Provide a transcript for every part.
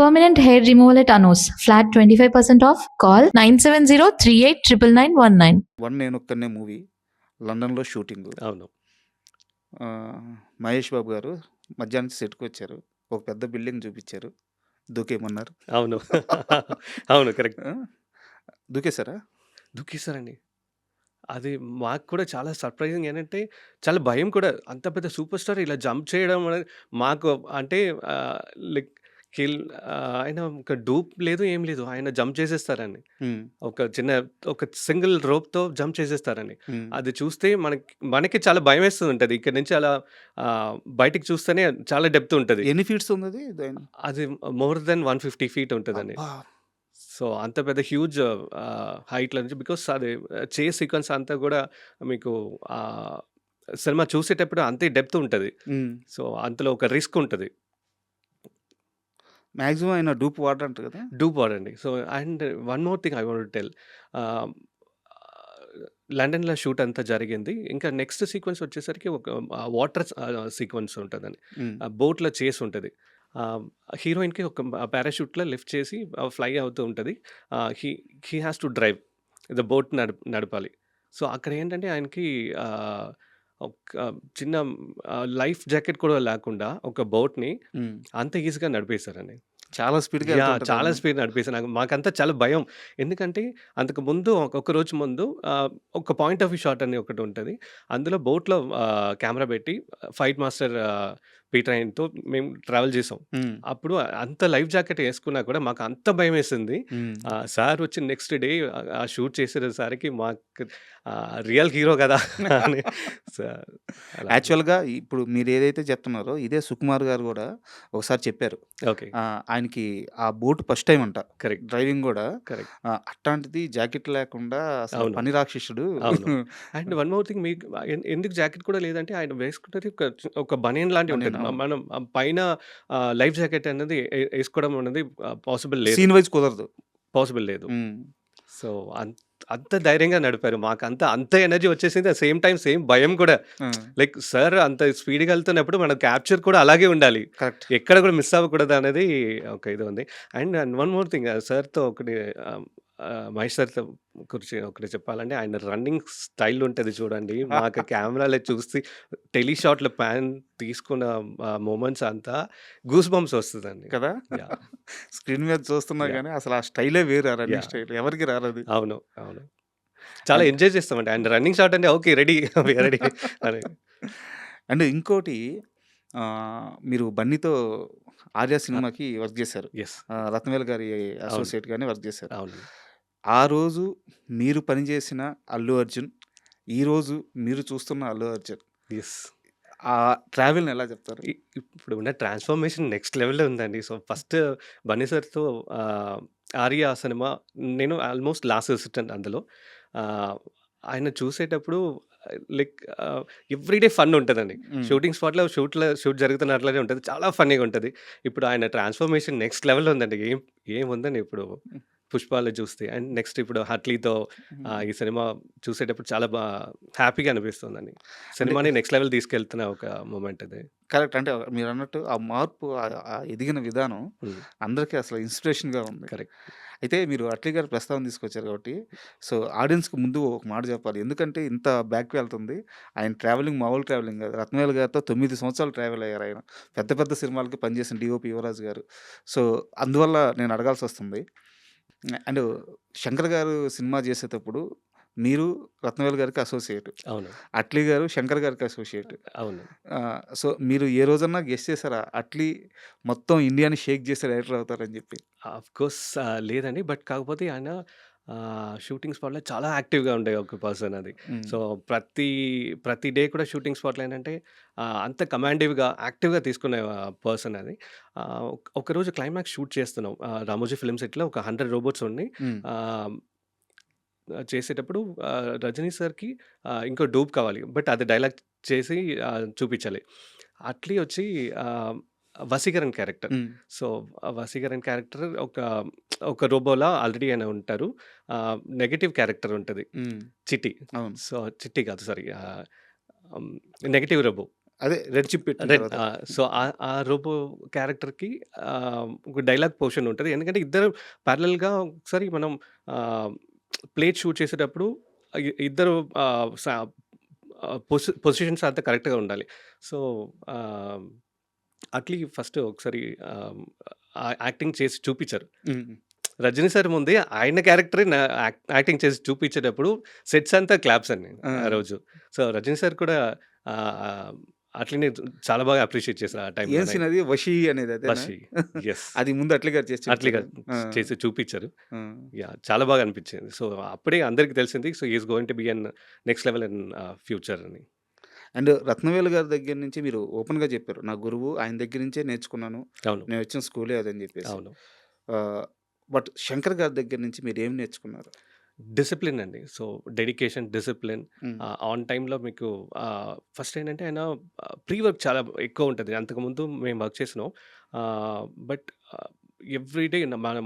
Permanent hair removal at Anos. Flat 25% off. Call 970-389919. One నేనొక్కనే movie లండన్లో shooting. అవును. మహేష్ బాబు గారు మధ్యాహ్నం సెట్కి వచ్చారు. ఒక పెద్ద బిల్డింగ్ చూపించారు. దూకేయమన్నారు. అవును. అవును. కరెక్ట్. ఆ, దూకేశారా? దుఃఖిస్తారండి. అది మాకు కూడా చాలా సర్ప్రైజింగ్ ఏంటంటే, చాలా భయం కూడా. అంత పెద్ద సూపర్ స్టార్ ఇలా జంప్ చేయడం అనేది మాకు అంటే లైక్ ఆయన ఒక డూప్ లేదు, ఏం లేదు. ఆయన జంప్ చేసేస్తారని. ఉమ్, ఒక సింగిల్ రోప్‌తో జంప్ చేసేస్తారని. ఉమ్. అది చూస్తే మనకి చాలా భయమేస్తుంటది. ఇక్కడి నుంచి అలా బయటికి చూస్తేనే చాలా డెప్త్ ఉంటది. ఎన్ని ఫీట్స్ ఉంది అది? అది మోర్ దెన్ 150 ఫీట్ ఉంటదండి. అబ్బా, సో, అంత పెద్ద హ్యూజ్ హైట్‌లో నుంచి బికాస్ అది చేస్ సీక్వెన్స్ అంతా గూడా మీకు సినిమా చూసేటప్పుడు అంతే డెప్త్ ఉంటది. ఉమ్. సో, అంతలో ఒక రిస్క్ ఉంటది. మాక్సిమం ఆయన డూప్ వాడరంట కదా. డూప్ వాడండి. So, and one more thing I want to tell. లండన్‌లో షూట్ అంతా జరిగింది. ఇంకా నెక్స్ట్ సీక్వెన్స్ వచ్చేసరికి ఒక వాటర్ సీక్వెన్స్ ఉంటదండి. ఉమ్, బోట్‌లో చేస్ ఉంటది. హీరోయిన్‌కి ఒక పారాషూట్‌లో లిఫ్ట్ చేసి ఫ్లై అవుతూ ఉంటది. He he has to drive the boat నడపాలి. సో, అక్కడ ఏంటంటే ఆయనకి ఒక చిన్న లైఫ్ జాకెట్ కూడా లేకుండా ఒక బోట్‌ని ఉమ్. అంత ఈజీగా నడిపేశారండి. చాలా స్పీడ్గా చాలా స్పీడ్ నడిపేసాను. మాకంతా చాలా భయం. ఎందుకంటే అంతకు ముందు ఒక రోజు ముందు ఒక పాయింట్ ఆఫ్ వ్యూ షాట్ అని ఒకటి ఉంటది. అందులో బోట్‌లో కెమెరా పెట్టి ఫైట్ మాస్టర్ పీటర్ ఆయన్‌తో మేము ట్రావెల్ చేసాం. అప్పుడు అంత లైఫ్ జాకెట్ ఏసుకున్నా కూడా మాకు అంత భయమేసింది. సార్ వచ్చి నెక్స్ట్ డే ఆ షూట్ చేసేసరికి మాకు రియల్ హీరో కదా అని అలా. యాక్చువల్గా ఇప్పుడు మీరు ఏదైతే చెప్తున్నారో ఇదే సుకుమార్ గారు కూడా ఒకసారి చెప్పారు. ఓకే. ఆయనకి ఆ బోట్ ఫస్ట్ టైం అంట కరెక్ట్. డ్రైవింగ్ కూడా. కరెక్ట్. అట్లాంటిది జాకెట్ లేకుండా అసలు అవును. పని రాక్షసుడు. అవును. అండ్ వన్ మోర్ థింగ్ మీకు ఎందుకు జాకెట్ కూడా లేదంటే ఆయన వేసుకున్నది ఒక బనియన్ లాంటివి బనియన్, ఉంటుంది. అవును. మనం పైన లైఫ్ జాకెట్ అనేది ఏసుకోవడం అనేది పాసిబుల్ లేదు. సీన్ వైజ్ కుదరదు. పాసిబుల్ లేదు. ఉమ్. సో, అంత ధైర్యంగా నడిపారు. అంత ఎనర్జీ వచ్చేసింది. అట్ సేమ్ టైమ్ సేమ్ భయం కూడా. ఆ, లైక్ సార్ అంత స్పీడ్‌గా వెళ్తున్నప్పుడు మన క్యాప్చర్ కూడా అలాగే ఉండాలి. కరెక్ట్. ఎక్కడ కూడా మిస్ అవ్వకూడదు అనేది ఒక ఇది ఉంది. అండ్ వన్ మోర్ థింగ్ సార్‌తో ఒకటి మహేష్ సార్‌తో గురించి ఒకటి చెప్పాలంటే ఆయన రన్నింగ్ స్టైల్ ఉంటది చూడండి. మాకు కెమెరాలో చూసి టెలి షాట్‌లో ప్యాన్ తీసుకున్న మొమెంట్స్ అంతా గూస్ బంప్స్ వస్తదండి. కదా. యాహ్! స్క్రీన్ మీద చూస్తున్నా యాహ్! కానీ అసలు ఆ స్టైలే వేరు. ఆ రన్నింగ్ యాహ్! స్టైల్ ఎవరికి రారది. అవును. అవును. చాలా అండ్ ఎంజాయ్ చేస్తామండి. అండ్ రన్నింగ్ షాట్ అంటే okay. Ready we are ready అని. అండ్ ఇంకోటి, మీరు బన్నీతో ఆర్య ఆ! సినిమాకి వర్క్ చేశారు. యెస్. రత్నవేల్ గారి అవును. అసోసియేట్‌గానే వర్క్ చేశారు. అవునండి. ఆ రోజు మీరు పనిచేసిన అల్లు అర్జున్, ఈరోజు మీరు చూస్తున్న అల్లు అర్జున్, యెస్. ఆ ట్రావెల్‌ని ఎలా చెప్తారు? ఇప్పుడు ఉన్న ట్రాన్స్‌ఫర్మేషన్ నెక్స్ట్ లెవెల్‌లో ఉందండి. సో, ఫస్ట్ బన్నీ సార్‌తో 'ఆర్య' సినిమా నేను ఆల్మోస్ట్ లాస్ట్ అసిస్టెంట్ అందులో. ఆహ్, ఆయన చూసేటప్పుడు లైక్ ఎవ్రీడే ఫన్ ఉంటదండి. హ్మ్. షూటింగ్ స్పాట్‌లో షూట్ జరుగుతున్నట్లనే ఉంటది. చాలా ఫన్నీగా ఉంటది. ఇప్పుడు ఆయన ట్రాన్స్‌ఫర్మేషన్ నెక్స్ట్ లెవెల్‌లో ఉందండి. ఏముందండి ఇప్పుడు 'పుష్పాలో' చూస్తే. అండ్ నెక్స్ట్ ఇప్పుడు 'హట్లీతో' ఈ సినిమా చూసేటప్పుడు చాలా హ్యాపీగా అనిపిస్తుందండి. అంటే సినిమాని నెక్స్ట్ లెవెల్ తీసుకెళ్తున్న ఒక మూమెంట్ అది. కరెక్ట్. అంటే మీరన్నట్టు ఆ మార్పు, ఆ ఎదిగిన విధానం హ్మ్. అందరికీ అసలు ఇన్స్పిరేషన్‌గా ఉంది. కరెక్ట్. అయితే మీరు అట్లీ గారి ప్రస్తావన తీసుకొచ్చారు కాబట్టి, సో, ఆడియన్స్‌కి ముందు ఒక మాట చెప్పాలి. ఎందుకంటే ఇంత బ్యాక్‌కి వెళ్తుంది. ఆయన ట్రావెలింగ్ మామూలు ట్రావెలింగ్ కాదు. రత్నవేల్ గారితో 9 సంవత్సరాలు ట్రావెల్ అయ్యారు ఆయన. పెద్ద పెద్ద సినిమాలకి పనిచేసిన డీఓపీ యువరాజు గారు. సో, అందువల్ల నేను అడగాల్సొస్తుంది. అండ్ శంకర్ గారు సినిమా చేసేటప్పుడు మీరు రత్నవేల్ గారికి అసోసియేట్. అవును. అట్లీ గారు శంకర్ గారికి అసోసియేట్. అవును. సో, మీరు ఏ రోజన్నా గెస్ చేసారా? అట్లీ మొత్తం ఇండియాని షేక్ చేసే డైరెక్టర్ అవుతారని చెప్పి? ఆఫ్‌కోర్స్ లేదండి. బట్ కాకపోతే ఆయన షూటింగ్ స్పాట్‌లో చాలా యాక్టివ్‌గా ఉండే ఒక పర్సన్ అది. హ్మ్. సో, ప్రతి డే కూడా షూటింగ్ స్పాట్‌లో ఏంటంటే అంత కమాండివ్‌గా, యాక్టివ్‌గా తీసుకునే పర్సన్ అది. ఒకరోజు క్లైమాక్స్ షూట్ చేస్తున్నాం. రామోజీ ఫిల్మ్ సిటీలో ఒక 100 రోబోట్స్ ఉన్నాయి. హ్మ్. ఆహ్, చేసేటప్పుడు రజనీ సార్‌కి ఇంకో డూప్ కావాలి. బట్ అది డైలాగ్ చేసి చూపించాలి. అట్లీ వచ్చి వసీకరణ్ క్యారెక్టర్. హ్మ్. సో, వసీకరణ్ క్యారెక్టర్ ఒక రోబోలా ఆల్రెడీ ఆయన ఉంటారు. నెగెటివ్ క్యారెక్టర్ ఉంటది. హ్మ్. చిట్టి. అవును. సో, చిట్టి కాదు సారీ. Negative robo. అదే రెడ్ చిప్ పెట్టిన రెడ్ తర్వాత. సో, ఆ రోబో క్యారెక్టర్‌కి ఒక డైలాగ్ పోర్షన్ ఉంటది. ఎందుకంటే ఇద్దరు ప్యారలెల్‌గా ఒకసారి మనం ఆహ్, ప్లేట్ షూట్ చేసేటప్పుడు ఇద్దరు పొజిషన్స్ అంతా కరెక్ట్‌గా ఉండాలి. సో, ఆహ్, అట్లీ ఫస్ట్ ఒకసారి యాక్టింగ్ చేసి చూపిచ్చారు. హ్మ్. 'రజనీ సార్' ముందే ఆయన క్యారెక్టరే యాక్టింగ్ చేసి చూపిచ్చేటప్పుడు సెట్స్ అంతా క్లాప్స్ అండి ఆ! ఆ రోజు. సో, 'రజనీ సార్' కూడా ఆహ్, అట్లనే చాలా బాగా అప్రిషియేట్ చేశారు ఆ ఏం టైంలో సీన్ అది? 'వషీ' అనేది అదేనా? 'వషి'. యెస్. అది ముందు అట్లీ గారు చేసి అట్లీగా చూపించారా? ఆ! చేసి చూపిచ్చారు. ఆ! యాహ్! చాలా బాగా అనిపిచ్చింది. సో, అప్పుడే అందరికి తెలిసింది. So, he is going to be an next level in future అని. అండ్ 'రత్నవేలు' గారి దగ్గర నుంచి మీరు ఓపెన్‌గా చెప్పారు. నా గురువు ఆయన దగ్గర నుంచే నేర్చుకున్నాను. అవును. నేనొచ్చిన స్కూలే అదని జెప్పేసి. అవును. ఆహ్, బట్ 'శంకర్' గారి దగ్గర నుంచి మీరేం నేర్చుకున్నారు? డిసిప్లిన్ అండి. సో, డెడికేషన్, డిసిప్లిన్ హ్మ్. ఆన్ టైమ్‌లో మీకు ఫస్ట్ ఏంటంటే ఆయన ప్రీ వర్క్ చాలా ఎక్కువ ఉంటది. అంతకుముందు మేము వర్క్ చేసినాం. బట్ ఎవ్రీ డే మనం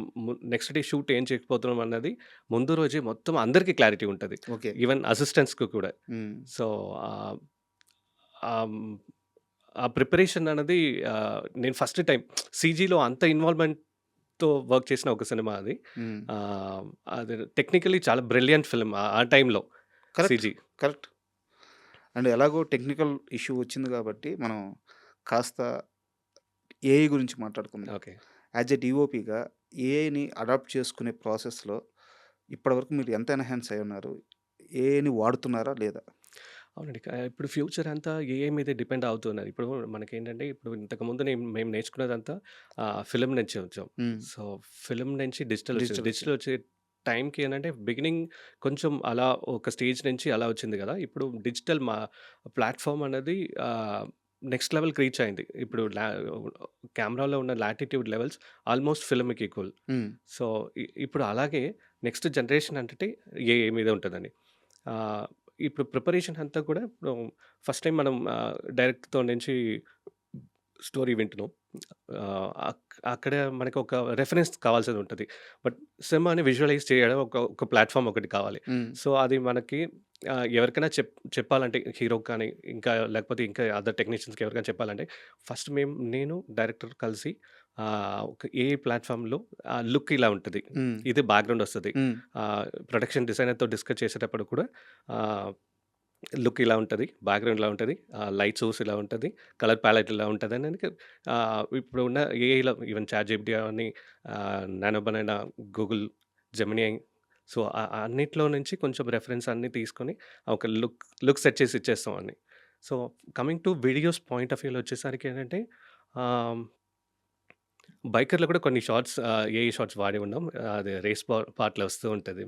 నెక్స్ట్ డే షూట్ ఏం చేయకపోతున్నాం అన్నది ముందు రోజే మొత్తం అందరికీ క్లారిటీ ఉంటది. ఓకే. ఈవెన్ అసిస్టెంట్స్‌కి కూడా. హ్మ్. సో, ఆహ్, ఆహ్, హ్మ్, ఆ ప్రిపరేషన్ అన్నది నేను ఫస్ట్ టైమ్ సీజీలో అంత ఇన్వాల్వ్‌మెంట్‌తో వర్క్ చేసిన ఒక సినిమా అది. హ్మ్. ఆహ్, అది టెక్నికల్లీ చాలా బ్రిలియంట్ ఫిల్మ్ ఆ టైంలో కరెక్ట్. సీజీ. కరెక్ట్. అండ్ ఎలాగో టెక్నికల్ ఇష్యూ వచ్చింది గాబట్టి, మనం కాస్త ఏఐ గురించి మాట్లాడుకుందాం. ఓకే. యాజ్ ఎ డీఓపీగా ఏఐని అడాప్ట్ చేసుకునే ప్రాసెస్‌లో ఇప్పటివరకు మీరు ఎంత ఎన్‌హాన్స్ అయ్యున్నారు? ఏఐని వాడుతున్నారా లేదా? అవునండి. ఇప్పుడు ఫ్యూచర్ అంతా ఏఐ మీదే డిపెండ్ అవుతున్నది. ఇప్పుడు మనకేంటంటే ఇప్పుడు ఇంతకుముందు మేము నేర్చుకున్నదంతా ఫిల్మ్ నుంచి వచ్చాం. హ్మ్. సో, ఫిల్మ్ నుంచి డిజిటల్ వచ్చింది. డిజిటల్ డిజిటల్ వచ్చింది. వచ్చే టైంకి ఏంటంటే బిగినింగ్ కొంచెం అలా ఒక స్టేజ్ నుంచి అలా వచ్చింది గదా! ఇప్పుడు డిజిటల్ ప్లాట్‌ఫార్మ్ అనేది నెక్స్ట్ లెవెల్‌కి రీచ్ అయింది. ఇప్పుడు కెమెరాలో ఉన్న లాటిట్యూడ్ లెవెల్స్ ఆల్‌మోస్ట్ ఫిల్మ్‌కి ఈక్వల్. హ్మ్. సో, ఇప్పుడు అలాగే నెక్స్ట్ జనరేషన్ అంటే ఏఐ మీదే ఉంటదండి. ఆహ్, ఇప్పుడు ప్రిపరేషన్ అంతా కూడా ఇప్పుడు ఫస్ట్ టైమ్ మనం డైరెక్ట్‌తో నుంచి స్టోరీ వింటున్నాం. అక్కడ మనకు ఒక రిఫరెన్స్ కావాల్సింది ఉంటది. బట్ సినిమాని విజువలైజ్ చేయడం ఒక ప్లాట్‌ఫార్మ్ ఒకటి కావాలి. హ్మ్. సో, అది మనకి ఎవరికైనా చెప్పాలంటే హీరోకి కానీ, ఇంకా లేకపోతే ఇంకా అదర్ టెక్నీషియన్స్‌కి ఎవరికైనా చెప్పాలంటే ఫస్ట్ నేను డైరెక్టర్ కలిసి ఒక ఏఐ ప్లాట్‌ఫార్మ్‌లో లుక్ ఇలా ఉంటది. హ్మ్. ఇది బ్యాక్‌గ్రౌండ్ వస్తది. హ్మ్. ప్రొడక్షన్ డిజైనర్‌తో డిస్కస్ చేసేటప్పుడు కూడా ఆహ్, లుక్ ఇలా ఉంటది. బ్యాక్‌గ్రౌండ్ ఇలా ఉంటది. లైట్ సోర్స్ ఇలా ఉంటది. కలర్ ప్యాలెట్ ఇలా ఉంటదని ఇప్పుడు ఉన్న ఏఐలో ఈవెన్ చాట్‌జిపిటి అవన్నీ nano banana, Google Gemini so, అన్నిట్లో నుంచి కొంచెం రిఫరెన్స్ అన్నీ తీసుకొని ఒక లుక్ సెట్ చేసి ఇచ్చేస్తాం అన్ని. So, coming to videos point of వ్యూలో వచ్చేసరికి ఏంటంటే ఆహ్, బైకర్‌లో కూడా కొన్ని షాట్స్ ఏఐ షాట్స్ వాడి ఉన్నాం. అది రేస్ పార్ట్‌లో వస్తూ ఉంటది.